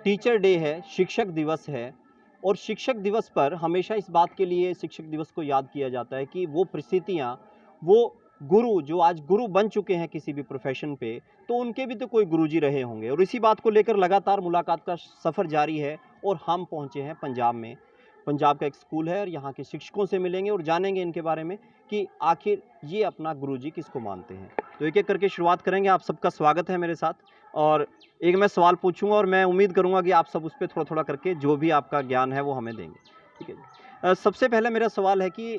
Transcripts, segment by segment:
Teacher day है, शिक्षक दिवस है और शिक्षक दिवस पर हमेशा इस बात के लिए शिक्षक दिवस को याद किया जाता है कि वो परिस्थितियाँ, वो गुरु जो आज गुरु बन चुके हैं किसी भी प्रोफ़ेशन पे, तो उनके भी तो कोई गुरुजी रहे होंगे और इसी बात को लेकर लगातार मुलाकात का सफ़र जारी है और हम पहुँचे हैं पंजाब में। पंजाब का एक स्कूल है और यहाँ के शिक्षकों से मिलेंगे और जानेंगे इनके बारे में कि आखिर ये अपना गुरुजी किसको मानते हैं। तो एक-एक करके शुरुआत करेंगे, आप सबका स्वागत है मेरे साथ और एक मैं सवाल पूछूँगा और मैं उम्मीद करूँगा कि आप सब उस पे थोड़ा-थोड़ा करके जो भी आपका ज्ञान है वो हमें देंगे। ठीक है जी। सबसे पहले मेरा सवाल है कि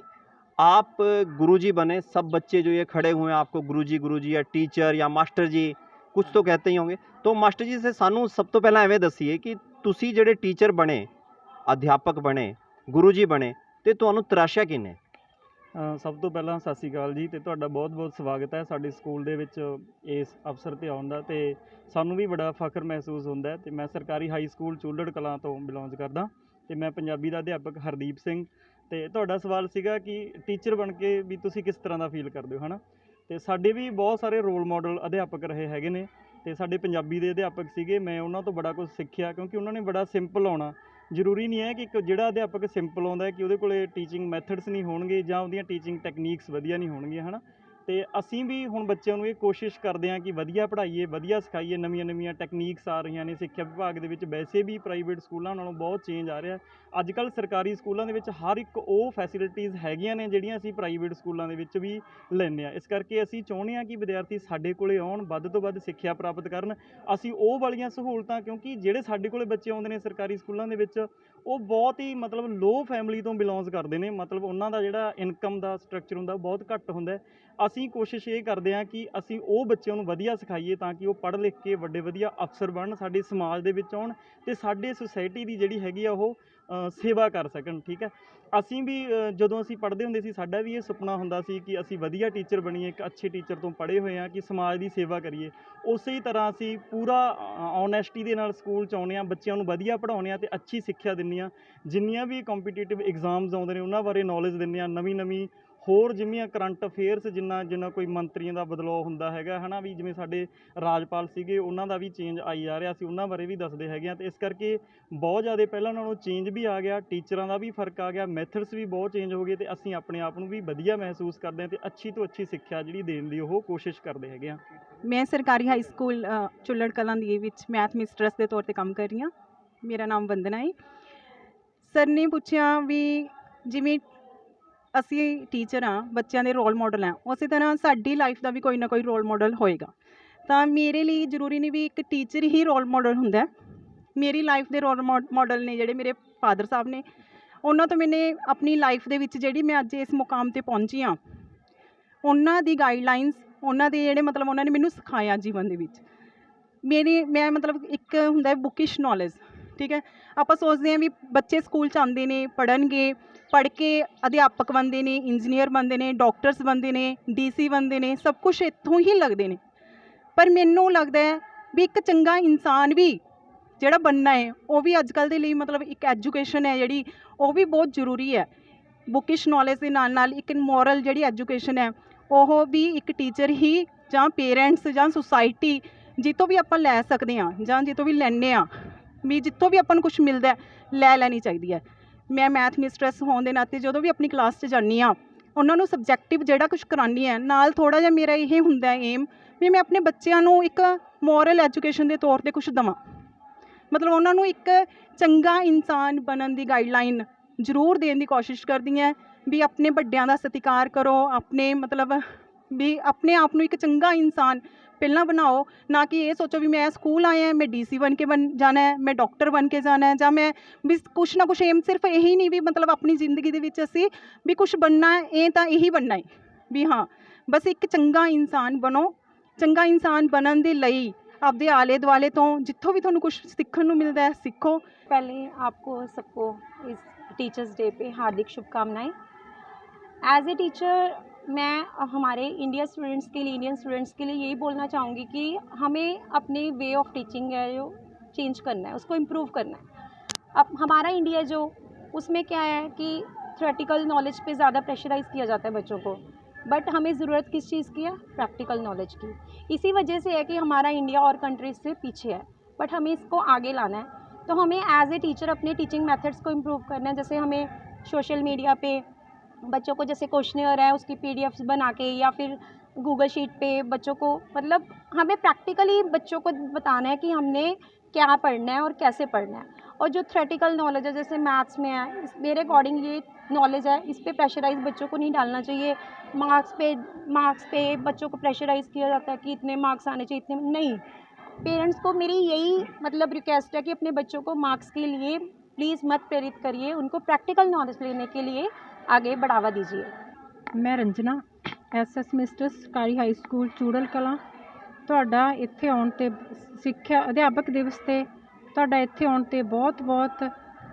आप गुरुजी बने, सब बच्चे जो ये खड़े हुए हैं आपको गुरुजी, गुरुजी या टीचर या मास्टर जी कुछ तो कहते ही होंगे। तो मास्टर जी से सानू सब तो पहला एवें दसिए कि तुसी ਜਿਹੜੇ टीचर बने, अध्यापक बने, गुरुजी बने ਤੇ ਤੁਹਾਨੂੰ ਤਰਾਸ਼ਿਆ ਕਿਹਨੇ? ਸਭ ਤੋਂ ਪਹਿਲਾਂ ਸਤਿ ਸ਼੍ਰੀ ਅਕਾਲ ਜੀ, ਅਤੇ ਤੁਹਾਡਾ ਬਹੁਤ-ਬਹੁਤ ਸਵਾਗਤ ਹੈ ਸਾਡੇ ਸਕੂਲ ਦੇ ਵਿੱਚ ਇਸ ਅਵਸਰ 'ਤੇ ਆਉਣ ਦਾ। ਅਤੇ ਸਾਨੂੰ ਵੀ ਬੜਾ ਫਖਰ ਮਹਿਸੂਸ ਹੁੰਦਾ ਅਤੇ ਮੈਂ ਸਰਕਾਰੀ ਹਾਈ ਸਕੂਲ ਚੂਲੜ ਕਲਾਂ ਤੋਂ ਬਿਲੋਂਗ ਕਰਦਾ ਅਤੇ ਮੈਂ ਪੰਜਾਬੀ ਦਾ ਅਧਿਆਪਕ ਹਰਦੀਪ ਸਿੰਘ। ਅਤੇ ਤੁਹਾਡਾ ਸਵਾਲ ਸੀਗਾ ਕਿ ਟੀਚਰ ਬਣ ਕੇ ਵੀ ਤੁਸੀਂ ਕਿਸ ਤਰ੍ਹਾਂ ਦਾ ਫੀਲ ਕਰਦੇ ਹੋ, ਹੈ ਨਾ। ਅਤੇ ਸਾਡੇ ਵੀ ਬਹੁਤ ਸਾਰੇ ਰੋਲ ਮਾਡਲ ਅਧਿਆਪਕ ਰਹੇ ਹੈਗੇ ਨੇ ਅਤੇ ਸਾਡੇ ਪੰਜਾਬੀ ਦੇ ਅਧਿਆਪਕ ਸੀਗੇ। ਮੈਂ ਉਹਨਾਂ ਤੋਂ ਬੜਾ ਕੁਝ ਸਿੱਖਿਆ ਕਿਉਂਕਿ ਉਹਨਾਂ ਨੇ ਬੜਾ ਸਿੰਪਲ ਆਉਣਾ। ਜ਼ਰੂਰੀ ਨਹੀਂ ਹੈ ਕਿ ਇੱਕ ਜਿਹੜਾ ਅਧਿਆਪਕ ਸਿੰਪਲ ਆਉਂਦਾ ਕਿ ਉਹਦੇ ਕੋਲ ਟੀਚਿੰਗ ਮੈਥਡਸ ਨਹੀਂ ਹੋਣਗੇ ਜਾਂ ਉਹਦੀਆਂ ਟੀਚਿੰਗ ਟੈਕਨੀਕਸ ਵਧੀਆ ਨਹੀਂ ਹੋਣਗੀਆਂ, ਹੈ ਨਾ। ਅਤੇ ਅਸੀਂ ਵੀ ਹੁਣ ਬੱਚਿਆਂ ਨੂੰ ਇਹ ਕੋਸ਼ਿਸ਼ ਕਰਦੇ ਹਾਂ ਕਿ ਵਧੀਆ ਪੜ੍ਹਾਈਏ, ਵਧੀਆ ਸਿਖਾਈਏ। ਨਵੀਆਂ ਟੈਕਨੀਕਸ ਆ ਰਹੀਆਂ ਨੇ ਸਿੱਖਿਆ ਵਿਭਾਗ ਦੇ ਵਿੱਚ, ਵੈਸੇ ਵੀ ਪ੍ਰਾਈਵੇਟ ਸਕੂਲਾਂ ਨਾਲੋਂ ਬਹੁਤ ਚੇਂਜ ਆ ਰਿਹਾ। ਅੱਜ ਕੱਲ੍ਹ ਸਰਕਾਰੀ ਸਕੂਲਾਂ ਦੇ ਵਿੱਚ ਹਰ ਇੱਕ ਉਹ ਫੈਸਿਲਿਟੀਜ਼ ਹੈਗੀਆਂ ਨੇ ਜਿਹੜੀਆਂ ਅਸੀਂ ਪ੍ਰਾਈਵੇਟ ਸਕੂਲਾਂ ਦੇ ਵਿੱਚ ਵੀ ਲੈਂਦੇ ਹਾਂ। ਇਸ ਕਰਕੇ ਅਸੀਂ ਚਾਹੁੰਦੇ ਹਾਂ ਕਿ ਵਿਦਿਆਰਥੀ ਸਾਡੇ ਕੋਲ ਆਉਣ, ਵੱਧ ਤੋਂ ਵੱਧ ਸਿੱਖਿਆ ਪ੍ਰਾਪਤ ਕਰਨ। ਅਸੀਂ ਉਹ ਵਾਲੀਆਂ ਸਹੂਲਤਾਂ, ਕਿਉਂਕਿ ਜਿਹੜੇ ਸਾਡੇ ਕੋਲ ਬੱਚੇ ਆਉਂਦੇ ਨੇ ਸਰਕਾਰੀ ਸਕੂਲਾਂ ਦੇ ਵਿੱਚ, ਉਹ ਬਹੁਤ ਹੀ ਮਤਲਬ ਲੋ ਫੈਮਿਲੀ ਤੋਂ ਬਿਲੋਂਗ ਕਰਦੇ ਨੇ। ਮਤਲਬ ਉਹਨਾਂ ਦਾ ਜਿਹੜਾ ਇਨਕਮ ਦਾ ਸਟਰਕਚਰ ਹੁੰਦਾ ਉਹ ਬਹੁਤ ਘੱਟ ਹੁੰਦਾ। ਅਸੀਂ ਕੋਸ਼ਿਸ਼ ਇਹ ਕਰਦੇ ਹਾਂ ਕਿ ਅਸੀਂ ਉਹ ਬੱਚਿਆਂ ਨੂੰ ਵਧੀਆ ਸਿਖਾਈਏ ਤਾਂ ਕਿ ਉਹ ਪੜ੍ਹ ਲਿਖ ਕੇ ਵੱਡੇ ਵਧੀਆ ਅਫਸਰ ਬਣਨ, ਸਾਡੇ ਸਮਾਜ ਦੇ ਵਿੱਚ ਆਉਣ ਅਤੇ ਸਾਡੇ ਸੁਸਾਇਟੀ ਦੀ ਜਿਹੜੀ ਹੈਗੀ ਆ ਉਹ ਸੇਵਾ ਕਰ ਸਕਣ। ਠੀਕ ਹੈ, ਅਸੀਂ ਵੀ ਜਦੋਂ ਅਸੀਂ ਪੜ੍ਹਦੇ ਹੁੰਦੇ ਸੀ ਸਾਡਾ ਵੀ ਇਹ ਸੁਪਨਾ ਹੁੰਦਾ ਸੀ ਕਿ ਅਸੀਂ ਵਧੀਆ ਟੀਚਰ ਬਣੀਏ, ਇੱਕ ਅੱਛੇ ਟੀਚਰ ਤੋਂ ਪੜ੍ਹੇ ਹੋਏ ਹਾਂ ਕਿ ਸਮਾਜ ਦੀ ਸੇਵਾ ਕਰੀਏ। ਉਸੇ ਤਰ੍ਹਾਂ ਅਸੀਂ ਪੂਰਾ ਓਨੈਸਟੀ ਦੇ ਨਾਲ ਸਕੂਲ 'ਚ ਆਉਂਦੇ ਹਾਂ, ਬੱਚਿਆਂ ਨੂੰ ਵਧੀਆ ਪੜ੍ਹਾਉਂਦੇ ਹਾਂ ਅਤੇ ਅੱਛੀ ਸਿੱਖਿਆ ਦਿੰਦੇ ਹਾਂ। ਜਿੰਨੀਆਂ ਵੀ ਕੰਪੀਟੀਟਿਵ ਐਗਜ਼ਾਮਸ ਆਉਂਦੇ ਨੇ ਉਹਨਾਂ ਬਾਰੇ ਨੌਲੇਜ ਦਿੰਦੇ ਹਾਂ, ਨਵੀਂ ਹੋਰ ਜਿੰਨੀਆਂ ਕਰੰਟ ਅਫੇਅਰਸ, ਜਿੰਨਾ ਕੋਈ ਮੰਤਰੀਆਂ ਦਾ ਬਦਲਾਅ ਹੁੰਦਾ ਹੈਗਾ, ਹੈ ਨਾ, ਵੀ ਜਿਵੇਂ ਸਾਡੇ ਰਾਜਪਾਲ ਸੀਗੇ ਉਹਨਾਂ ਦਾ ਵੀ ਚੇਂਜ ਆਈ ਜਾ ਰਿਹਾ, ਅਸੀਂ ਉਹਨਾਂ ਬਾਰੇ ਵੀ ਦੱਸਦੇ ਹੈਗੇ ਹਾਂ। ਅਤੇ ਇਸ ਕਰਕੇ ਬਹੁਤ ਜ਼ਿਆਦਾ ਪਹਿਲਾਂ ਨਾਲੋਂ ਚੇਂਜ ਵੀ ਆ ਗਿਆ, ਟੀਚਰਾਂ ਦਾ ਵੀ ਫਰਕ ਆ ਗਿਆ, ਮੈਥਡਸ ਵੀ ਬਹੁਤ ਚੇਂਜ ਹੋ ਗਏ ਅਤੇ ਅਸੀਂ ਆਪਣੇ ਆਪ ਨੂੰ ਵੀ ਵਧੀਆ ਮਹਿਸੂਸ ਕਰਦੇ ਹਾਂ ਅਤੇ ਅੱਛੀ ਤੋਂ ਅੱਛੀ ਸਿੱਖਿਆ ਜਿਹੜੀ ਦੇਣ ਦੀ ਉਹ ਕੋਸ਼ਿਸ਼ ਕਰਦੇ ਹੈਗੇ ਹਾਂ। ਮੈਂ ਸਰਕਾਰੀ ਹਾਈ ਸਕੂਲ ਚੁੱਲੜ ਕਲਾਂ ਦੀ ਵਿੱਚ ਮੈਥ ਮਿਸਟਰਸ ਦੇ ਤੌਰ 'ਤੇ ਕੰਮ ਕਰ ਰਹੀ ਹਾਂ। ਮੇਰਾ ਨਾਮ ਵੰਦਨਾ ਹੈ। ਸਰ ਨੇ ਪੁੱਛਿਆ ਵੀ ਜਿਵੇਂ ਅਸੀਂ ਟੀਚਰ ਹਾਂ, ਬੱਚਿਆਂ ਦੇ ਰੋਲ ਮਾਡਲ ਹਾਂ, ਉਸੇ ਤਰ੍ਹਾਂ ਸਾਡੀ ਲਾਈਫ ਦਾ ਵੀ ਕੋਈ ਨਾ ਕੋਈ ਰੋਲ ਮਾਡਲ ਹੋਏਗਾ। ਤਾਂ ਮੇਰੇ ਲਈ ਜ਼ਰੂਰੀ ਨਹੀਂ ਵੀ ਇੱਕ ਟੀਚਰ ਹੀ ਰੋਲ ਮਾਡਲ ਹੁੰਦਾ। ਮੇਰੀ ਲਾਈਫ ਦੇ ਰੋਲ ਮਾਡਲ ਨੇ ਜਿਹੜੇ ਮੇਰੇ ਫਾਦਰ ਸਾਹਿਬ ਨੇ। ਉਹਨਾਂ ਤੋਂ ਮੈਨੇ ਆਪਣੀ ਲਾਈਫ ਦੇ ਵਿੱਚ ਜਿਹੜੀ ਮੈਂ ਅੱਜ ਇਸ ਮੁਕਾਮ 'ਤੇ ਪਹੁੰਚੀ ਹਾਂ, ਉਹਨਾਂ ਦੀ ਗਾਈਡਲਾਈਨਸ, ਉਹਨਾਂ ਦੇ ਜਿਹੜੇ ਮਤਲਬ ਉਹਨਾਂ ਨੇ ਮੈਨੂੰ ਸਿਖਾਇਆ ਜੀਵਨ ਦੇ ਵਿੱਚ। ਮੈਂ ਮਤਲਬ ਇੱਕ ਹੁੰਦਾ ਬੁੱਕਿਸ਼ ਨੌਲੇਜ। ਠੀਕ ਹੈ, ਆਪਾਂ ਸੋਚਦੇ ਹਾਂ ਵੀ ਬੱਚੇ ਸਕੂਲ 'ਚ ਆਉਂਦੇ ਨੇ, ਪੜ੍ਹਨਗੇ, ਪੜ੍ਹ ਕੇ ਅਧਿਆਪਕ ਬਣਦੇ ਨੇ, ਇੰਜੀਨੀਅਰ ਬਣਦੇ ਨੇ, ਡਾਕਟਰਸ ਬਣਦੇ ਨੇ, DC ਬਣਦੇ ਨੇ, ਸਭ ਕੁਛ ਇੱਥੋਂ ਹੀ ਲੱਗਦੇ ਨੇ। ਪਰ ਮੈਨੂੰ ਲੱਗਦਾ ਹੈ ਵੀ ਇੱਕ ਚੰਗਾ ਇਨਸਾਨ ਵੀ ਜਿਹੜਾ ਬਣਨਾ ਹੈ ਉਹ ਵੀ ਅੱਜ ਕੱਲ੍ਹ ਦੇ ਲਈ ਮਤਲਬ ਇੱਕ ਐਜੂਕੇਸ਼ਨ ਹੈ ਜਿਹੜੀ ਉਹ ਵੀ ਬਹੁਤ ਜ਼ਰੂਰੀ ਹੈ। ਬੁੱਕਿਸ਼ ਨੌਲੇਜ ਦੇ ਨਾਲ ਇੱਕ ਮੋਰਲ ਜਿਹੜੀ ਐਜੂਕੇਸ਼ਨ ਹੈ ਉਹ ਵੀ ਇੱਕ ਟੀਚਰ ਹੀ ਜਾਂ ਪੇਰੈਂਟਸ ਜਾਂ ਸੁਸਾਇਟੀ ਜਿੱਥੋਂ ਵੀ ਆਪਾਂ ਲੈ ਸਕਦੇ ਹਾਂ ਜਾਂ ਜਿੱਥੋਂ ਵੀ ਲੈਂਦੇ ਹਾਂ, ਵੀ ਜਿੱਥੋਂ ਵੀ ਆਪਾਂ ਨੂੰ ਕੁਛ ਮਿਲਦਾ ਲੈ ਲੈਣੀ ਚਾਹੀਦੀ ਹੈ। ਮੈਂ ਮੈਥ ਮਿਸਟਰਸ ਹੋਣ ਦੇ ਨਾਤੇ ਜਦੋਂ ਵੀ ਆਪਣੀ ਕਲਾਸ 'ਚ ਜਾਂਦੀ ਹਾਂ, ਉਹਨਾਂ ਨੂੰ ਸਬਜੈਕਟਿਵ ਜਿਹੜਾ ਕੁਛ ਕਰਾਉਂਦੀ ਹਾਂ, ਨਾਲ ਥੋੜ੍ਹਾ ਜਿਹਾ ਮੇਰਾ ਇਹ ਹੁੰਦਾ ਏਮ ਵੀ ਮੈਂ ਆਪਣੇ ਬੱਚਿਆਂ ਨੂੰ ਇੱਕ ਮੋਰਲ ਐਜੂਕੇਸ਼ਨ ਦੇ ਤੌਰ 'ਤੇ ਕੁਛ ਦੇਵਾਂ। ਮਤਲਬ ਉਹਨਾਂ ਨੂੰ ਇੱਕ ਚੰਗਾ ਇਨਸਾਨ ਬਣਨ ਦੀ ਗਾਈਡਲਾਈਨ ਜ਼ਰੂਰ ਦੇਣ ਦੀ ਕੋਸ਼ਿਸ਼ ਕਰਦੀ ਹਾਂ ਵੀ ਆਪਣੇ ਵੱਡਿਆਂ ਦਾ ਸਤਿਕਾਰ ਕਰੋ, ਆਪਣੇ ਮਤਲਬ ਵੀ ਆਪਣੇ ਆਪ ਨੂੰ ਇੱਕ ਚੰਗਾ ਇਨਸਾਨ ਪਹਿਲਾਂ ਬਣਾਓ। ਨਾ ਕਿ ਇਹ ਸੋਚੋ ਵੀ ਮੈਂ ਸਕੂਲ ਆਇਆ ਮੈਂ DC ਬਣ ਕੇ ਜਾਣਾ ਹੈ, ਮੈਂ ਡਾਕਟਰ ਬਣ ਕੇ ਜਾਣਾ ਹੈ, ਜਾਂ ਮੈਂ ਵੀ ਕੁਛ ਨਾ ਕੁਛ ਏਮ ਸਿਰਫ ਇਹੀ ਨਹੀਂ ਵੀ ਮਤਲਬ ਆਪਣੀ ਜ਼ਿੰਦਗੀ ਦੇ ਵਿੱਚ ਅਸੀਂ ਵੀ ਕੁਛ ਬਣਨਾ ਇਹ ਤਾਂ ਇਹੀ ਬਣਨਾ ਹੈ ਵੀ ਹਾਂ, ਬਸ ਇੱਕ ਚੰਗਾ ਇਨਸਾਨ ਬਣੋ। ਚੰਗਾ ਇਨਸਾਨ ਬਣਨ ਦੇ ਲਈ ਆਪਦੇ ਆਲੇ ਦੁਆਲੇ ਤੋਂ ਜਿੱਥੋਂ ਵੀ ਤੁਹਾਨੂੰ ਕੁਛ ਸਿੱਖਣ ਨੂੰ ਮਿਲਦਾ ਹੈ ਸਿੱਖੋ। पहले आपको सबको इस टीचर्स डे पे हार्दिक शुभकामनाएं। एज ए टीचर मैं हमारे इंडियन स्टूडेंट्स के लिए यही बोलना चाहूँगी कि हमें अपने वे ऑफ टीचिंग है जो चेंज करना है, उसको इम्प्रूव करना है। अब हमारा इंडिया जो उसमें क्या है कि थ्योरेटिकल नॉलेज पे ज़्यादा प्रेशराइज़ किया जाता है बच्चों को, बट हमें ज़रूरत किस चीज़ की है? प्रैक्टिकल नॉलेज की। इसी वजह से है कि हमारा इंडिया और कंट्रीज से पीछे है, बट हमें इसको आगे लाना है। तो हमें एज ए टीचर अपने टीचिंग मेथड्स को इम्प्रूव करना है। जैसे हमें सोशल मीडिया पे बच्चों को जैसे क्वेश्चनर है उसकी पीडीएफ्स बना के, या फिर गूगल शीट पे बच्चों को, मतलब हमें प्रैक्टिकली बच्चों को बताना है कि हमने क्या पढ़ना है और कैसे पढ़ना है। और जो थ्योरेटिकल नॉलेज है जैसे मैथ्स में है, मेरे अकॉर्डिंग ये नॉलेज है, इस पे प्रेशराइज बच्चों को नहीं डालना चाहिए। मार्क्स पे बच्चों को प्रेशराइज किया जाता है कि इतने मार्क्स आने चाहिए, इतने नहीं। पेरेंट्स को मेरी यही मतलब रिक्वेस्ट है कि अपने बच्चों को मार्क्स के लिए प्लीज़ मत प्रेरित करिए, उनको प्रैक्टिकल नॉलेज लेने के लिए आगे बढ़ावा दीजिए। मैं रंजना, SS मिस्टर ਸਰਕਾਰੀ ਹਾਈ ਸਕੂਲ ਚੂੜਲ ਕਲਾਂ। ਤੁਹਾਡਾ ਇੱਥੇ ਆਉਣ 'ਤੇ ਸਿੱਖਿਆ ਅਧਿਆਪਕ ਦਿਵਸ 'ਤੇ ਤੁਹਾਡਾ ਇੱਥੇ ਆਉਣ 'ਤੇ ਬਹੁਤ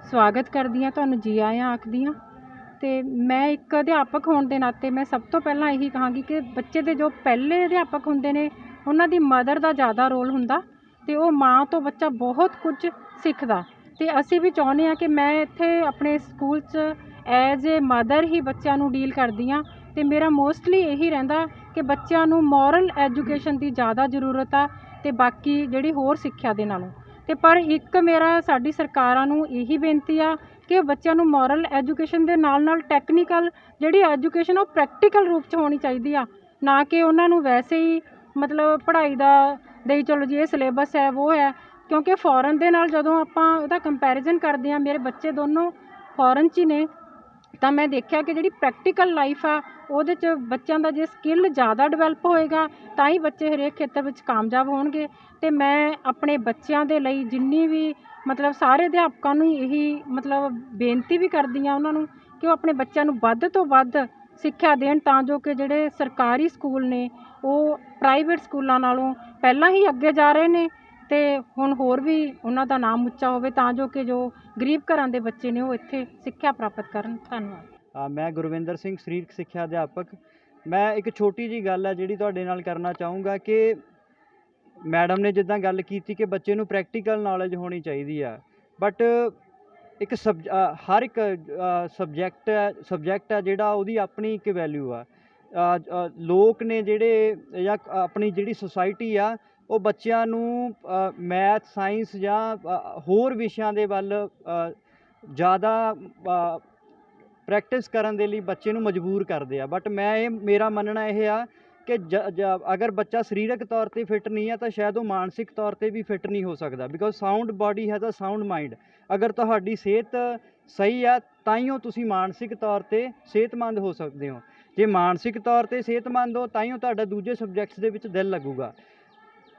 ਸਵਾਗਤ ਕਰਦੀ ਹਾਂ, ਤੁਹਾਨੂੰ ਜੀ ਆਇਆਂ ਆਖਦੀ ਹਾਂ। ਅਤੇ ਮੈਂ ਇੱਕ ਅਧਿਆਪਕ ਹੋਣ ਦੇ ਨਾਤੇ ਮੈਂ ਸਭ ਤੋਂ ਪਹਿਲਾਂ ਇਹੀ ਕਹਾਂਗੀ ਕਿ ਬੱਚੇ ਦੇ ਜੋ ਪਹਿਲੇ ਅਧਿਆਪਕ ਹੁੰਦੇ ਨੇ ਉਹਨਾਂ ਦੀ ਮਦਰ ਦਾ ਜ਼ਿਆਦਾ ਰੋਲ ਹੁੰਦਾ, ਅਤੇ ਉਹ ਮਾਂ ਤੋਂ ਬੱਚਾ ਬਹੁਤ ਕੁਝ ਸਿੱਖਦਾ। ਅਤੇ ਅਸੀਂ ਵੀ ਚਾਹੁੰਦੇ ਹਾਂ ਕਿ ਮੈਂ ਇੱਥੇ ਆਪਣੇ ਸਕੂਲ 'ਚ ਐਜ਼ ਏ ਮਦਰ ਹੀ ਬੱਚਿਆਂ ਨੂੰ ਡੀਲ ਕਰਦੀ ਹਾਂ। ਅਤੇ ਮੇਰਾ ਮੋਸਟਲੀ ਇਹੀ ਰਹਿੰਦਾ ਕਿ ਬੱਚਿਆਂ ਨੂੰ ਮੋਰਲ ਐਜੂਕੇਸ਼ਨ ਦੀ ਜ਼ਿਆਦਾ ਜ਼ਰੂਰਤ ਆ ਅਤੇ ਬਾਕੀ ਜਿਹੜੀ ਹੋਰ ਸਿੱਖਿਆ ਦੇ ਨਾਲੋਂ। ਅਤੇ ਪਰ ਇੱਕ ਮੇਰਾ ਸਾਡੀ ਸਰਕਾਰਾਂ ਨੂੰ ਇਹੀ ਬੇਨਤੀ ਆ ਕਿ ਬੱਚਿਆਂ ਨੂੰ ਮੋਰਲ ਐਜੂਕੇਸ਼ਨ ਦੇ ਨਾਲ ਟੈਕਨੀਕਲ ਜਿਹੜੀ ਐਜੂਕੇਸ਼ਨ ਉਹ ਪ੍ਰੈਕਟੀਕਲ ਰੂਪ 'ਚ ਹੋਣੀ ਚਾਹੀਦੀ ਆ, ਨਾ ਕਿ ਉਹਨਾਂ ਨੂੰ ਵੈਸੇ ਹੀ ਮਤਲਬ ਪੜ੍ਹਾਈ ਦਾ ਦੇਈ ਚਲੋ ਜੀ ਇਹ ਸਿਲੇਬਸ ਹੈ ਉਹ ਹੈ। ਕਿਉਂਕਿ ਫੋਰਨ ਦੇ ਨਾਲ ਜਦੋਂ ਆਪਾਂ ਉਹਦਾ ਕੰਪੈਰੀਜ਼ਨ ਕਰਦੇ ਹਾਂ, ਮੇਰੇ ਬੱਚੇ ਦੋਨੋਂ ਫੋਰਨ 'ਚ ਹੀ ਨੇ, ਤਾਂ ਮੈਂ ਦੇਖਿਆ ਕਿ ਜਿਹੜੀ ਪ੍ਰੈਕਟੀਕਲ ਲਾਈਫ ਆ ਉਹਦੇ 'ਚ ਬੱਚਿਆਂ ਦਾ ਜੇ ਸਕਿੱਲ ਜ਼ਿਆਦਾ ਡਿਵੈਲਪ ਹੋਏਗਾ ਤਾਂ ਹੀ ਬੱਚੇ ਹਰੇਕ ਖੇਤਰ ਵਿੱਚ ਕਾਮਯਾਬ ਹੋਣਗੇ। ਅਤੇ ਮੈਂ ਆਪਣੇ ਬੱਚਿਆਂ ਦੇ ਲਈ ਜਿੰਨੀ ਵੀ ਮਤਲਬ ਸਾਰੇ ਅਧਿਆਪਕਾਂ ਨੂੰ ਇਹੀ ਮਤਲਬ ਬੇਨਤੀ ਵੀ ਕਰਦੀ ਹਾਂ ਉਹਨਾਂ ਨੂੰ ਕਿ ਉਹ ਆਪਣੇ ਬੱਚਿਆਂ ਨੂੰ ਵੱਧ ਤੋਂ ਵੱਧ ਸਿੱਖਿਆ ਦੇਣ, ਤਾਂ ਜੋ ਕਿ ਜਿਹੜੇ ਸਰਕਾਰੀ ਸਕੂਲ ਨੇ ਉਹ ਪ੍ਰਾਈਵੇਟ ਸਕੂਲਾਂ ਨਾਲੋਂ ਪਹਿਲਾਂ ਹੀ ਅੱਗੇ ਜਾ ਰਹੇ ਨੇ, ਅਤੇ ਹੁਣ ਹੋਰ ਵੀ ਉਹਨਾਂ ਦਾ ਨਾਮ ਉੱਚਾ ਹੋਵੇ ਤਾਂ ਜੋ ਕਿ ਜੋ ਗਰੀਬ ਘਰਾਂ ਦੇ ਬੱਚੇ ਨੇ ਉਹ ਇੱਥੇ ਸਿੱਖਿਆ ਪ੍ਰਾਪਤ ਕਰਨ। ਧੰਨਵਾਦ। ਮੈਂ ਗੁਰਵਿੰਦਰ ਸਿੰਘ, ਸਰੀਰਕ ਸਿੱਖਿਆ ਅਧਿਆਪਕ। ਮੈਂ ਇੱਕ ਛੋਟੀ ਜਿਹੀ ਗੱਲ ਹੈ ਜਿਹੜੀ ਤੁਹਾਡੇ ਨਾਲ ਕਰਨਾ ਚਾਹੂੰਗਾ ਕਿ ਮੈਡਮ ਨੇ ਜਿੱਦਾਂ ਗੱਲ ਕੀਤੀ ਕਿ ਬੱਚੇ ਨੂੰ ਪ੍ਰੈਕਟੀਕਲ ਨੌਲੇਜ ਹੋਣੀ ਚਾਹੀਦੀ ਆ, ਬਟ ਇੱਕ ਹਰ ਇੱਕ ਸਬਜੈਕਟ ਆ ਜਿਹੜਾ ਉਹਦੀ ਆਪਣੀ ਇੱਕ ਵੈਲਿਊ ਆ। ਲੋਕ ਨੇ ਜਿਹੜੇ ਜਾਂ ਆਪਣੀ ਜਿਹੜੀ ਸੁਸਾਇਟੀ ਆ ਉਹ ਬੱਚਿਆਂ ਨੂੰ ਮੈਥ, ਸਾਇੰਸ ਜਾਂ ਹੋਰ ਵਿਸ਼ਿਆਂ ਦੇ ਵੱਲ ਜ਼ਿਆਦਾ ਪ੍ਰੈਕਟਿਸ ਕਰਨ ਦੇ ਲਈ ਬੱਚੇ ਨੂੰ ਮਜਬੂਰ ਕਰਦੇ ਆ। ਬਟ ਮੇਰਾ ਮੰਨਣਾ ਇਹ ਆ ਕਿ ਅਗਰ ਬੱਚਾ ਸਰੀਰਕ ਤੌਰ 'ਤੇ ਫਿੱਟ ਨਹੀਂ ਹੈ ਤਾਂ ਸ਼ਾਇਦ ਉਹ ਮਾਨਸਿਕ ਤੌਰ 'ਤੇ ਵੀ ਫਿੱਟ ਨਹੀਂ ਹੋ ਸਕਦਾ, because sound body has a sound mind. ਅਗਰ ਤੁਹਾਡੀ ਸਿਹਤ ਸਹੀ ਆ ਤਾਂ ਹੀ ਉਹ ਤੁਸੀਂ ਮਾਨਸਿਕ ਤੌਰ 'ਤੇ ਸਿਹਤਮੰਦ ਹੋ ਸਕਦੇ ਹੋ। ਜੇ ਮਾਨਸਿਕ ਤੌਰ 'ਤੇ ਸਿਹਤਮੰਦ ਹੋ ਤਾਂ ਹੀ ਉਹ ਤੁਹਾਡਾ ਦੂਜੇ ਸਬਜੈਕਟਸ ਦੇ ਵਿੱਚ ਦਿਲ ਲੱਗੂਗਾ।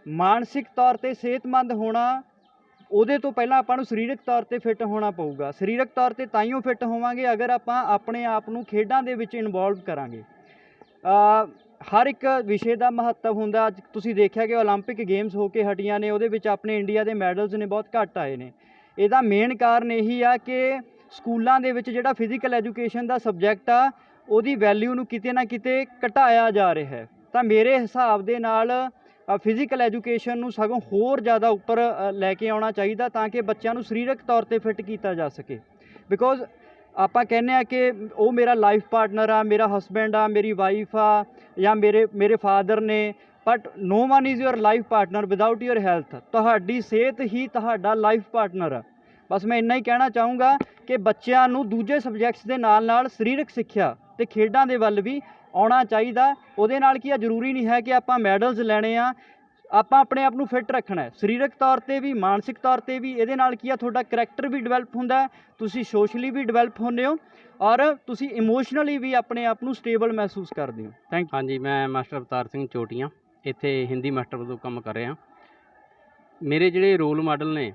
ਮਾਨਸਿਕ ਤੌਰ 'ਤੇ ਸਿਹਤਮੰਦ ਹੋਣਾ, ਉਹਦੇ ਤੋਂ ਪਹਿਲਾਂ ਆਪਾਂ ਨੂੰ ਸਰੀਰਕ ਤੌਰ 'ਤੇ ਫਿੱਟ ਹੋਣਾ ਪਊਗਾ। ਸਰੀਰਕ ਤੌਰ 'ਤੇ ਤਾਂ ਹੀ ਉਹ ਫਿੱਟ ਹੋਵਾਂਗੇ ਅਗਰ ਆਪਾਂ ਆਪਣੇ ਆਪ ਨੂੰ ਖੇਡਾਂ ਦੇ ਵਿੱਚ ਇਨਵੋਲਵ ਕਰਾਂਗੇ। ਹਰ ਇੱਕ ਵਿਸ਼ੇ ਦਾ ਮਹੱਤਵ ਹੁੰਦਾ। ਅੱਜ ਤੁਸੀਂ ਦੇਖਿਆ ਕਿ ਓਲੰਪਿਕ ਗੇਮਸ ਹੋ ਕੇ ਹਟੀਆਂ ਨੇ, ਉਹਦੇ ਵਿੱਚ ਆਪਣੇ ਇੰਡੀਆ ਦੇ ਮੈਡਲਸ ਨੇ ਬਹੁਤ ਘੱਟ ਆਏ ਨੇ। ਇਹਦਾ ਮੇਨ ਕਾਰਨ ਇਹੀ ਆ ਕਿ ਸਕੂਲਾਂ ਦੇ ਵਿੱਚ ਜਿਹੜਾ ਫਿਜ਼ੀਕਲ ਐਜੂਕੇਸ਼ਨ ਦਾ ਸਬਜੈਕਟ ਆ ਉਹਦੀ ਵੈਲਿਊ ਨੂੰ ਕਿਤੇ ਨਾ ਕਿਤੇ ਘਟਾਇਆ ਜਾ ਰਿਹਾ ਹੈ। ਤਾਂ ਮੇਰੇ ਹਿਸਾਬ ਦੇ ਨਾਲ ਫਿਜ਼ੀਕਲ ਐਜੂਕੇਸ਼ਨ ਨੂੰ ਸਗੋਂ ਹੋਰ ਜ਼ਿਆਦਾ ਉੱਪਰ ਲੈ ਕੇ ਆਉਣਾ ਚਾਹੀਦਾ ਤਾਂ ਕਿ ਬੱਚਿਆਂ ਨੂੰ ਸਰੀਰਕ ਤੌਰ 'ਤੇ ਫਿੱਟ ਕੀਤਾ ਜਾ ਸਕੇ। ਬਿਕੋਜ਼ ਆਪਾਂ ਕਹਿੰਦੇ ਆ ਕਿ ਉਹ ਮੇਰਾ ਲਾਈਫ ਪਾਰਟਨਰ ਆ, ਮੇਰਾ ਹਸਬੈਂਡ ਆ, ਮੇਰੀ ਵਾਈਫ ਆ ਜਾਂ ਮੇਰੇ ਫਾਦਰ ਨੇ, but no one is your life partner without your health. ਤੁਹਾਡੀ ਸਿਹਤ ਹੀ ਤੁਹਾਡਾ ਲਾਈਫ ਪਾਰਟਨਰ ਆ। ਬਸ ਮੈਂ ਇੰਨਾ ਹੀ ਕਹਿਣਾ ਚਾਹੂੰਗਾ ਕਿ ਬੱਚਿਆਂ ਨੂੰ ਦੂਜੇ ਸਬਜੈਕਟਸ ਦੇ ਨਾਲ ਸਰੀਰਕ ਸਿੱਖਿਆ ਅਤੇ ਖੇਡਾਂ ਦੇ ਵੱਲ ਵੀ ਆਉਣਾ ਚਾਹੀਦਾ। ਉਹਦੇ ਨਾਲ ਕੀ ਆ, ਜ਼ਰੂਰੀ ਨਹੀਂ ਹੈ ਕਿ ਆਪਾਂ ਮੈਡਲਸ ਲੈਣੇ ਆ, ਆਪਾਂ ਆਪਣੇ ਆਪ ਨੂੰ ਫਿੱਟ ਰੱਖਣਾ ਹੈ ਸਰੀਰਕ ਤੌਰ 'ਤੇ ਵੀ, ਮਾਨਸਿਕ ਤੌਰ 'ਤੇ ਵੀ। ਇਹਦੇ ਨਾਲ ਕੀ ਆ, ਤੁਹਾਡਾ ਕਰੈਕਟਰ ਵੀ ਡਿਵੈਲਪ ਹੁੰਦਾ, ਤੁਸੀਂ ਸੋਸ਼ਲੀ ਵੀ ਡਿਵੈਲਪ ਹੁੰਦੇ ਹੋ ਔਰ ਤੁਸੀਂ ਇਮੋਸ਼ਨਲੀ ਵੀ ਆਪਣੇ ਆਪ ਨੂੰ ਸਟੇਬਲ ਮਹਿਸੂਸ ਕਰਦੇ ਹੋ। Thank you. ਹਾਂਜੀ, ਮੈਂ ਮਾਸਟਰ ਅਵਤਾਰ ਸਿੰਘ ਚੋਟੀਆਂ ਇੱਥੇ ਹਿੰਦੀ ਮਾਸਟਰ ਵਜੋਂ ਕੰਮ ਕਰ ਰਿਹਾ। ਮੇਰੇ ਜਿਹੜੇ ਰੋਲ ਮਾਡਲ ਨੇ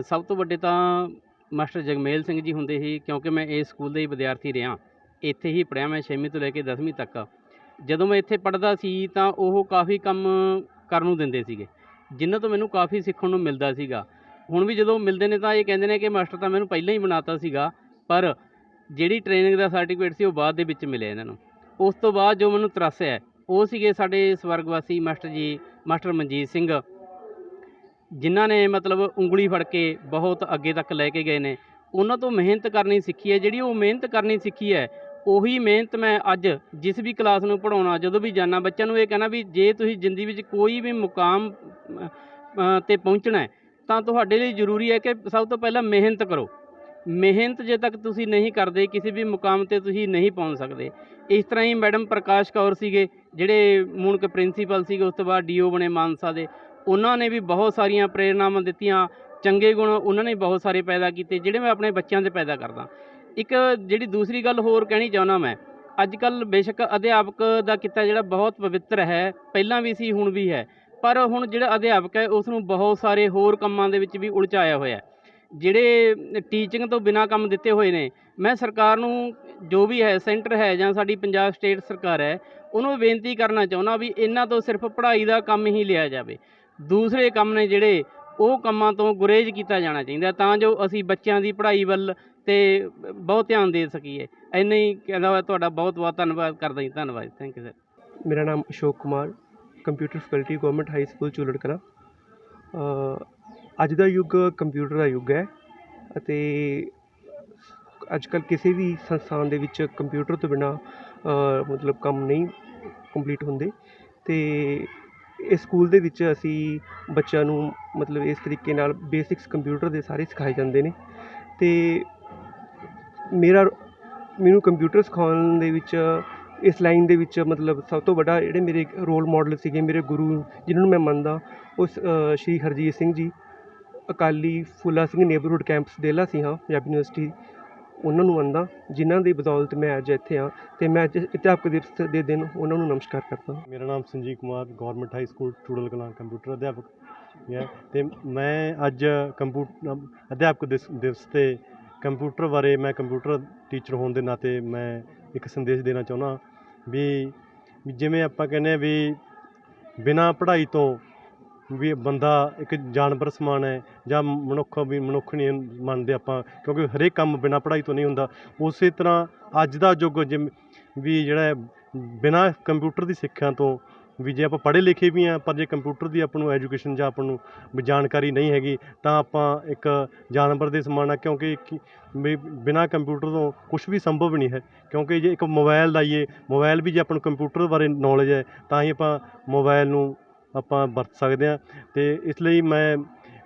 ਸਭ ਤੋਂ ਵੱਡੇ ਤਾਂ ਮਾਸਟਰ ਜਗਮੇਲ ਸਿੰਘ ਜੀ ਹੁੰਦੇ ਸੀ, ਕਿਉਂਕਿ ਮੈਂ ਇਸ ਸਕੂਲ ਦਾ ਹੀ ਵਿਦਿਆਰਥੀ ਰਿਹਾ। ਇੱਥੇ ਹੀ ਪੜ੍ਹਿਆ ਮੈਂ 6ਵੀਂ ਤੋਂ ਲੈ ਕੇ 10ਵੀਂ ਤੱਕ। ਜਦੋਂ ਮੈਂ ਇੱਥੇ ਪੜ੍ਹਦਾ ਸੀ ਤਾਂ ਉਹ ਕਾਫੀ ਕੰਮ ਕਰਨ ਨੂੰ ਦਿੰਦੇ ਸੀਗੇ, ਜਿਨ੍ਹਾਂ ਤੋਂ ਮੈਨੂੰ ਕਾਫੀ ਸਿੱਖਣ ਨੂੰ ਮਿਲਦਾ ਸੀਗਾ। ਹੁਣ ਵੀ ਜਦੋਂ ਮਿਲਦੇ ਨੇ ਤਾਂ ਇਹ ਕਹਿੰਦੇ ਨੇ ਕਿ ਮਾਸਟਰ ਤਾਂ ਮੈਨੂੰ ਪਹਿਲਾਂ ਹੀ ਬਣਾਤਾ ਸੀਗਾ, ਪਰ ਜਿਹੜੀ ਟ੍ਰੇਨਿੰਗ ਦਾ ਸਰਟੀਫਿਕੇਟ ਸੀ ਉਹ ਬਾਅਦ ਦੇ ਵਿੱਚ ਮਿਲਿਆ ਇਹਨਾਂ ਨੂੰ। ਉਸ ਤੋਂ ਬਾਅਦ ਜੋ ਮੈਨੂੰ ਤਰਾਸਿਆ ਉਹ ਸੀਗੇ ਸਾਡੇ ਸਵਰਗਵਾਸੀ ਮਾਸਟਰ ਜੀ, ਮਾਸਟਰ ਮਨਜੀਤ ਸਿੰਘ, ਜਿਨ੍ਹਾਂ ਨੇ ਮਤਲਬ ਉਂਗਲੀ ਫੜ ਕੇ ਬਹੁਤ ਅੱਗੇ ਤੱਕ ਲੈ ਕੇ ਗਏ ਨੇ। ਉਹਨਾਂ ਤੋਂ ਮਿਹਨਤ ਕਰਨੀ ਸਿੱਖੀ ਹੈ। ਜਿਹੜੀ ਉਹ ਮਿਹਨਤ ਕਰਨੀ ਸਿੱਖੀ ਹੈ ਉਹੀ ਮਿਹਨਤ ਮੈਂ ਅੱਜ ਜਿਸ ਵੀ ਕਲਾਸ ਨੂੰ ਪੜ੍ਹਾਉਣਾ, ਜਦੋਂ ਵੀ ਜਾਣਾ, ਬੱਚਿਆਂ ਨੂੰ ਇਹ ਕਹਿਣਾ ਵੀ ਜੇ ਤੁਸੀਂ ਜ਼ਿੰਦਗੀ ਵਿੱਚ ਕੋਈ ਵੀ ਮੁਕਾਮ 'ਤੇ ਪਹੁੰਚਣਾ ਹੈ ਤਾਂ ਤੁਹਾਡੇ ਲਈ ਜ਼ਰੂਰੀ ਹੈ ਕਿ ਸਭ ਤੋਂ ਪਹਿਲਾਂ ਮਿਹਨਤ ਕਰੋ। ਮਿਹਨਤ ਜੇ ਤੱਕ ਤੁਸੀਂ ਨਹੀਂ ਕਰਦੇ ਕਿਸੇ ਵੀ ਮੁਕਾਮ 'ਤੇ ਤੁਸੀਂ ਨਹੀਂ ਪਹੁੰਚ ਸਕਦੇ। ਇਸ ਤਰ੍ਹਾਂ ਹੀ ਮੈਡਮ ਪ੍ਰਕਾਸ਼ ਕੌਰ ਸੀਗੇ ਜਿਹੜੇ ਮੂਣਕ ਪ੍ਰਿੰਸੀਪਲ ਸੀਗੇ, ਉਸ ਤੋਂ ਬਾਅਦ ਡੀਓ ਬਣੇ ਮਾਨਸਾ ਦੇ। ਉਹਨਾਂ ਨੇ ਵੀ ਬਹੁਤ ਸਾਰੀਆਂ ਪ੍ਰੇਰਨਾਵਾਂ ਦਿੱਤੀਆਂ, ਚੰਗੇ ਗੁਣ ਉਹਨਾਂ ਨੇ ਬਹੁਤ ਸਾਰੇ ਪੈਦਾ ਕੀਤੇ ਜਿਹੜੇ ਮੈਂ ਆਪਣੇ ਬੱਚਿਆਂ 'ਤੇ ਪੈਦਾ ਕਰਦਾ। ਇੱਕ ਜਿਹੜੀ ਦੂਸਰੀ ਗੱਲ ਹੋਰ ਕਹਿਣੀ ਚਾਹੁੰਦਾ ਮੈਂ, ਅੱਜ ਕੱਲ੍ਹ ਬੇਸ਼ੱਕ ਅਧਿਆਪਕ ਦਾ ਕਿੱਤਾ ਜਿਹੜਾ ਬਹੁਤ ਪਵਿੱਤਰ ਹੈ, ਪਹਿਲਾਂ ਵੀ ਸੀ ਹੁਣ ਵੀ ਹੈ, ਪਰ ਹੁਣ ਜਿਹੜਾ ਅਧਿਆਪਕ ਹੈ ਉਸ ਨੂੰ ਬਹੁਤ ਸਾਰੇ ਹੋਰ ਕੰਮਾਂ ਦੇ ਵਿੱਚ ਵੀ ਉਲਝਾਇਆ ਹੋਇਆ। ਜਿਹੜੇ ਟੀਚਿੰਗ ਤੋਂ ਬਿਨਾਂ ਕੰਮ ਦਿੱਤੇ ਹੋਏ ਨੇ, ਮੈਂ ਸਰਕਾਰ ਨੂੰ ਜੋ ਵੀ ਹੈ, ਸੈਂਟਰ ਹੈ ਜਾਂ ਸਾਡੀ ਪੰਜਾਬ ਸਟੇਟ ਸਰਕਾਰ ਹੈ, ਉਹਨੂੰ ਬੇਨਤੀ ਕਰਨਾ ਚਾਹੁੰਦਾ ਵੀ ਇਹਨਾਂ ਤੋਂ ਸਿਰਫ ਪੜ੍ਹਾਈ ਦਾ ਕੰਮ ਹੀ ਲਿਆ ਜਾਵੇ। ਦੂਸਰੇ ਕੰਮ ਨੇ ਜਿਹੜੇ ਉਹ ਕੰਮਾਂ ਤੋਂ ਗੁਰੇਜ਼ ਕੀਤਾ ਜਾਣਾ ਚਾਹੀਦਾ ਤਾਂ ਜੋ ਅਸੀਂ ਬੱਚਿਆਂ ਦੀ ਪੜ੍ਹਾਈ ਵੱਲ ਤੇ ਬਹੁਤ ਧਿਆਨ ਦੇ ਸਕੀਏ। ਇੰਨਾ ਹੀ ਕਹਿੰਦਾ ਹੋਇਆ ਤੁਹਾਡਾ ਬਹੁਤ ਬਹੁਤ ਧੰਨਵਾਦ ਕਰਦਾ ਜੀ। ਧੰਨਵਾਦ, ਥੈਂਕ ਯੂ ਸਰ। ਮੇਰਾ ਨਾਮ Ashok Kumar, computer faculty government high school Chular Kalan. ਅੱਜ ਦਾ ਯੁੱਗ ਕੰਪਿਊਟਰ ਦਾ ਯੁੱਗ ਹੈ ਅਤੇ ਅੱਜ ਕੱਲ੍ਹ ਕਿਸੇ ਵੀ ਸੰਸਥਾਨ ਦੇ ਵਿੱਚ ਕੰਪਿਊਟਰ ਤੋਂ ਬਿਨਾਂ ਮਤਲਬ ਕੰਮ ਨਹੀਂ ਕੰਪਲੀਟ ਹੁੰਦੇ। ਅਤੇ ਇਸ ਸਕੂਲ ਦੇ ਵਿੱਚ ਅਸੀਂ ਬੱਚਿਆਂ ਨੂੰ ਮਤਲਬ ਇਸ ਤਰੀਕੇ ਨਾਲ ਬੇਸਿਕਸ ਕੰਪਿਊਟਰ ਦੇ ਸਾਰੇ ਸਿਖਾਏ ਜਾਂਦੇ ਨੇ। ਅਤੇ ਮੈਨੂੰ ਕੰਪਿਊਟਰ ਸਿਖਾਉਣ ਦੇ ਵਿੱਚ ਇਸ ਲਾਈਨ ਦੇ ਵਿੱਚ ਮਤਲਬ ਸਭ ਤੋਂ ਵੱਡਾ ਜਿਹੜੇ ਮੇਰੇ ਰੋਲ ਮਾਡਲ ਸੀਗੇ, ਮੇਰੇ ਗੁਰੂ ਜਿਨ੍ਹਾਂ ਨੂੰ ਮੈਂ ਮੰਨਦਾ, ਉਸ ਸ਼੍ਰੀ ਹਰਜੀਤ ਸਿੰਘ ਜੀ, ਅਕਾਲੀ ਫੂਲਾ ਸਿੰਘ ਨੇਬਰਹੁੱਡ ਕੈਂਪਸ ਡੇਲਾ ਸਿੰਘਾਂ ਪੰਜਾਬੀ ਯੂਨੀਵਰਸਿਟੀ, ਉਹਨਾਂ ਨੂੰ ਮੰਨਦਾ, ਜਿਨ੍ਹਾਂ ਦੀ ਬਦੌਲਤ ਮੈਂ ਅੱਜ ਇੱਥੇ ਹਾਂ ਅਤੇ ਮੈਂ ਅੱਜ ਅਧਿਆਪਕ ਦਿਵਸ ਦੇ ਦਿਨ ਉਹਨਾਂ ਨੂੰ ਨਮਸਕਾਰ ਕਰਦਾ। ਮੇਰਾ ਨਾਮ Sanjeev Kumar, government high school Chural Kalan computer ਅਧਿਆਪਕ ਹੈ ਅਤੇ ਮੈਂ ਅੱਜ ਅਧਿਆਪਕ ਦਿਵਸ 'ਤੇ ਕੰਪਿਊਟਰ ਬਾਰੇ, ਮੈਂ ਕੰਪਿਊਟਰ ਟੀਚਰ ਹੋਣ ਦੇ ਨਾਤੇ ਮੈਂ ਇੱਕ ਸੰਦੇਸ਼ ਦੇਣਾ ਚਾਹੁੰਦਾ ਵੀ ਜਿਵੇਂ ਆਪਾਂ ਕਹਿੰਦੇ ਹਾਂ ਵੀ ਬਿਨਾਂ ਪੜ੍ਹਾਈ ਤੋਂ ਵੀ ਬੰਦਾ ਇੱਕ ਜਾਨਵਰ ਸਮਾਨ ਹੈ ਜਾਂ ਮਨੁੱਖ ਮਨੁੱਖ ਨਹੀਂ ਮੰਨਦੇ ਆਪਾਂ, ਕਿਉਂਕਿ ਹਰੇਕ ਕੰਮ ਬਿਨਾਂ ਪੜ੍ਹਾਈ ਤੋਂ ਨਹੀਂ ਹੁੰਦਾ। ਉਸੇ ਤਰ੍ਹਾਂ ਅੱਜ ਦਾ ਯੁੱਗ ਜਿਵੇਂ ਵੀ ਜਿਹੜਾ ਬਿਨਾਂ ਕੰਪਿਊਟਰ ਦੀ ਸਿੱਖਿਆ ਤੋਂ ਵੀ ਜੇ ਆਪਾਂ ਪੜ੍ਹੇ ਲਿਖੇ ਵੀ ਹਾਂ, ਪਰ ਜੇ ਕੰਪਿਊਟਰ ਦੀ ਆਪਾਂ ਨੂੰ ਐਜੂਕੇਸ਼ਨ ਜਾਂ ਆਪਾਂ ਨੂੰ ਜਾਣਕਾਰੀ ਨਹੀਂ ਹੈਗੀ ਤਾਂ ਆਪਾਂ ਇੱਕ ਜਾਨਵਰ ਦੇ ਸਮਾਨ ਆ, ਕਿਉਂਕਿ ਵੀ ਬਿਨਾਂ ਕੰਪਿਊਟਰ ਤੋਂ ਕੁਛ ਵੀ ਸੰਭਵ ਨਹੀਂ ਹੈ। ਕਿਉਂਕਿ ਜੇ ਇੱਕ ਮੋਬਾਈਲ ਲਾਈਏ, ਮੋਬਾਈਲ ਵੀ ਜੇ ਆਪਾਂ ਨੂੰ ਕੰਪਿਊਟਰ ਬਾਰੇ ਨੌਲੇਜ ਹੈ ਤਾਂ ਹੀ ਆਪਾਂ ਮੋਬਾਈਲ ਨੂੰ ਆਪਾਂ ਵਰਤ ਸਕਦੇ ਹਾਂ। ਅਤੇ ਇਸ ਲਈ ਮੈਂ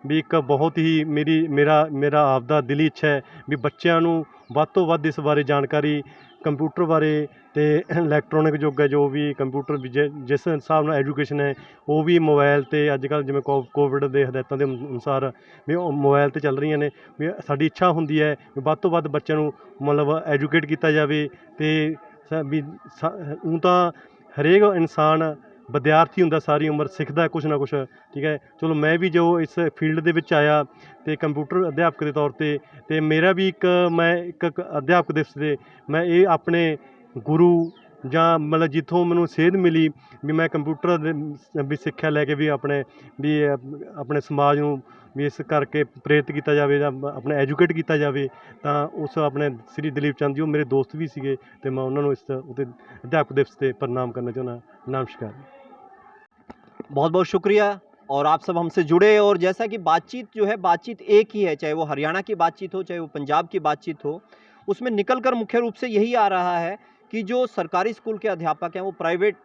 ਵੀ ਇੱਕ ਬਹੁਤ ਹੀ ਮੇਰਾ ਆਪਦਾ ਦਿਲੀ ਇੱਛਾ ਹੈ ਵੀ ਬੱਚਿਆਂ ਨੂੰ ਵੱਧ ਤੋਂ ਵੱਧ ਇਸ ਬਾਰੇ ਜਾਣਕਾਰੀ, ਕੰਪਿਊਟਰ ਬਾਰੇ ਅਤੇ ਇਲੈਕਟ੍ਰੋਨਿਕ ਯੁੱਗ ਹੈ, ਜੋ ਵੀ ਕੰਪਿਊਟਰ ਵੀ ਜਿਸ ਹਿਸਾਬ ਨਾਲ ਐਜੂਕੇਸ਼ਨ ਹੈ ਉਹ ਵੀ ਮੋਬਾਈਲ 'ਤੇ ਅੱਜ ਕੱਲ੍ਹ ਜਿਵੇਂ ਕੋਵਿਡ ਦੇ ਹਦਾਇਤਾਂ ਦੇ ਅਨੁਸਾਰ ਵੀ ਉਹ ਮੋਬਾਈਲ 'ਤੇ ਚੱਲ ਰਹੀਆਂ ਨੇ। ਵੀ ਸਾਡੀ ਇੱਛਾ ਹੁੰਦੀ ਹੈ ਵੀ ਵੱਧ ਤੋਂ ਵੱਧ ਬੱਚਿਆਂ ਨੂੰ ਮਤਲਬ ਐਜੂਕੇਟ ਕੀਤਾ ਜਾਵੇ। ਅਤੇ ਵੀ ਊਂ ਤਾਂ ਹਰੇਕ ਇਨਸਾਨ ਵਿਦਿਆਰਥੀ ਹੁੰਦਾ, ਸਾਰੀ ਉਮਰ ਸਿੱਖਦਾ ਕੁਛ ਨਾ ਕੁਛ, ਠੀਕ ਹੈ। ਚਲੋ ਮੈਂ ਵੀ ਜੋ ਇਸ ਫੀਲਡ ਦੇ ਵਿੱਚ ਆਇਆ ਅਤੇ ਕੰਪਿਊਟਰ ਅਧਿਆਪਕ ਦੇ ਤੌਰ 'ਤੇ, ਅਤੇ ਮੇਰਾ ਵੀ ਮੈਂ ਇੱਕ ਅਧਿਆਪਕ ਦਿਵਸ 'ਤੇ ਮੈਂ ਇਹ ਆਪਣੇ ਗੁਰੂ ਜਾਂ ਮਤਲਬ ਜਿੱਥੋਂ ਮੈਨੂੰ ਸੇਧ ਮਿਲੀ ਵੀ ਮੈਂ ਕੰਪਿਊਟਰ ਦੇ ਵੀ ਸਿੱਖਿਆ ਲੈ ਕੇ ਵੀ ਆਪਣੇ ਸਮਾਜ ਨੂੰ ਵੀ ਇਸ ਕਰਕੇ ਪ੍ਰੇਰਿਤ ਕੀਤਾ ਜਾਵੇ ਜਾਂ ਆਪਣੇ ਐਜੂਕੇਟ ਕੀਤਾ ਜਾਵੇ, ਤਾਂ ਉਸ ਆਪਣੇ ਸ੍ਰੀ ਦਲੀਪ ਚੰਦ ਜੀ ਉਹ ਮੇਰੇ ਦੋਸਤ ਵੀ ਸੀਗੇ ਅਤੇ ਮੈਂ ਉਹਨਾਂ ਨੂੰ ਇਸ ਉੱਤੇ ਅਧਿਆਪਕ ਦਿਵਸ 'ਤੇ ਪ੍ਰਣਾਮ ਕਰਨਾ ਚਾਹੁੰਦਾ। ਨਮस्कार। बहुत बहुत शुक्रिया। और आप सब हमसे जुड़े, और जैसा कि बातचीत जो है, बातचीत एक ही है, चाहे वो हरियाणा की बातचीत हो, चाहे वो पंजाब की बातचीत हो, उसमें निकल कर मुख्य रूप से यही आ रहा है कि जो सरकारी स्कूल के अध्यापक हैं वो प्राइवेट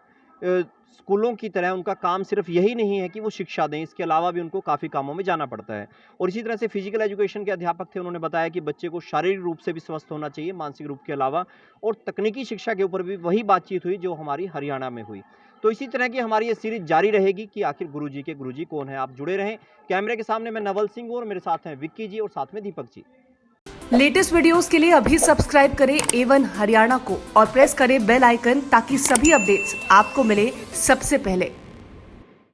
स्कूलों की तरह उनका काम सिर्फ यही नहीं है कि वो शिक्षा दें, इसके अलावा भी उनको काफ़ी कामों में जाना पड़ता है। और इसी तरह से फिजिकल एजुकेशन के अध्यापक थे, उन्होंने बताया कि बच्चे को शारीरिक रूप से भी स्वस्थ होना चाहिए, मानसिक रूप के अलावा। और तकनीकी शिक्षा के ऊपर भी वही बातचीत हुई जो हमारी हरियाणा में हुई। तो इसी तरह की हमारी ये सीरीज जारी रहेगी कि आखिर गुरुजी के गुरुजी कौन है। आप जुड़े रहें। कैमरे के सामने मैं नवल सिंह हूँ और मेरे साथ हैं विक्की जी और साथ में दीपक जी। लेटेस्ट वीडियोस के लिए अभी सब्सक्राइब करें A1 हरियाणा को और प्रेस करें बेल आइकन ताकि सभी अपडेट्स आपको मिले सबसे पहले।